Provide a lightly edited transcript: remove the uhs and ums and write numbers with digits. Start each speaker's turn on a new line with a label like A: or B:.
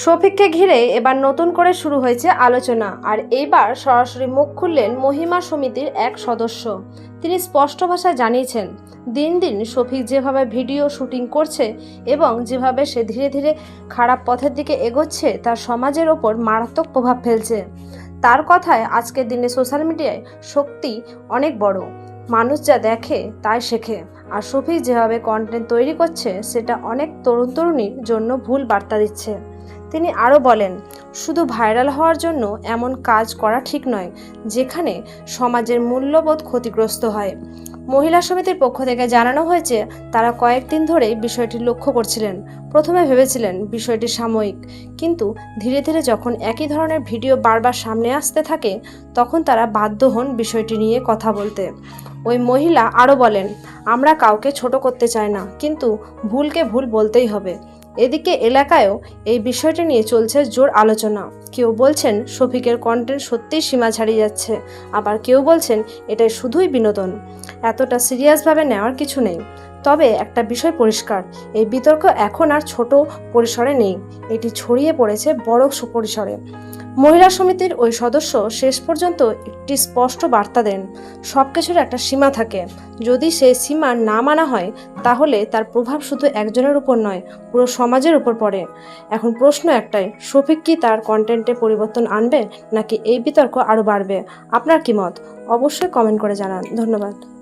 A: শফিককে ঘিরে এবার নতুন করে শুরু হয়েছে আলোচনা। আর এইবার সরাসরি মুখ খুললেন মহিমা সমিতির এক সদস্য। তিনি স্পষ্ট ভাষায় জানিয়েছেন, দিন দিন শফিক যেভাবে ভিডিও শুটিং করছে এবং যেভাবে সে ধীরে ধীরে খারাপ পথের দিকে এগোচ্ছে তা সমাজের ওপর মারাত্মক প্রভাব ফেলছে। তার কথায় আজকের দিনে সোশ্যাল মিডিয়ায় শক্তি অনেক বড়। মানুষ যা দেখে তাই শেখে। আর শফিক যেভাবে কন্টেন্ট তৈরি করছে সেটা অনেক তরুণ তরুণীর জন্য ভুল বার্তা দিচ্ছে। তিনি আরও বলেন, শুধু ভাইরাল হওয়ার জন্য এমন কাজ করা ঠিক নয় যেখানে সমাজের মূল্যবোধ ক্ষতিগ্রস্ত হয়। মহিলা সমিতির পক্ষ থেকে জানানো হয়েছে, তারা কয়েকদিন ধরেই বিষয়টি লক্ষ্য করছিলেন। প্রথমে ভেবেছিলেন বিষয়টি সাময়িক, কিন্তু ধীরে ধীরে যখন একই ধরনের ভিডিও বারবার সামনে আসতে থাকে তখন তারা বাধ্য হন বিষয়টি নিয়ে কথা বলতে। ওই মহিলা আরও বলেন, আমরা কাউকে ছোট করতে চাই না, কিন্তু ভুলকে ভুল বলতেই হবে। এদিকে এলাকায়ও এই বিষয়টি নিয়ে চলছে জোর আলোচনা। কেউ বলছেন শফিকের কন্টেন্ট সত্যিই সীমা ছাড়িয়ে যাচ্ছে, আবার কেউ বলছেন এটাই শুধুই বিনোদন, এতটা সিরিয়াসভাবে নেওয়ার কিছু নেই। তবে একটা বিষয় পরিষ্কার, এই বিতর্ক এখন আর ছোট পরিসরে নেই, এটি ছড়িয়ে পড়েছে বড় পরিসরে। মহিলা সমিতির ওই সদস্য শেষ পর্যন্ত একটি স্পষ্ট বার্তা দেন, সব কিছুর একটা সীমা থাকে। যদি সেই সীমা না মানা হয় তাহলে তার প্রভাব শুধু একজনের উপর নয়, পুরো সমাজের উপর পড়ে। এখন প্রশ্ন একটাই, শফিক কি তার কন্টেন্টে পরিবর্তন আনবে, নাকি এই বিতর্ক আরও বাড়বে? আপনার কি মত? অবশ্যই কমেন্ট করে জানান। ধন্যবাদ।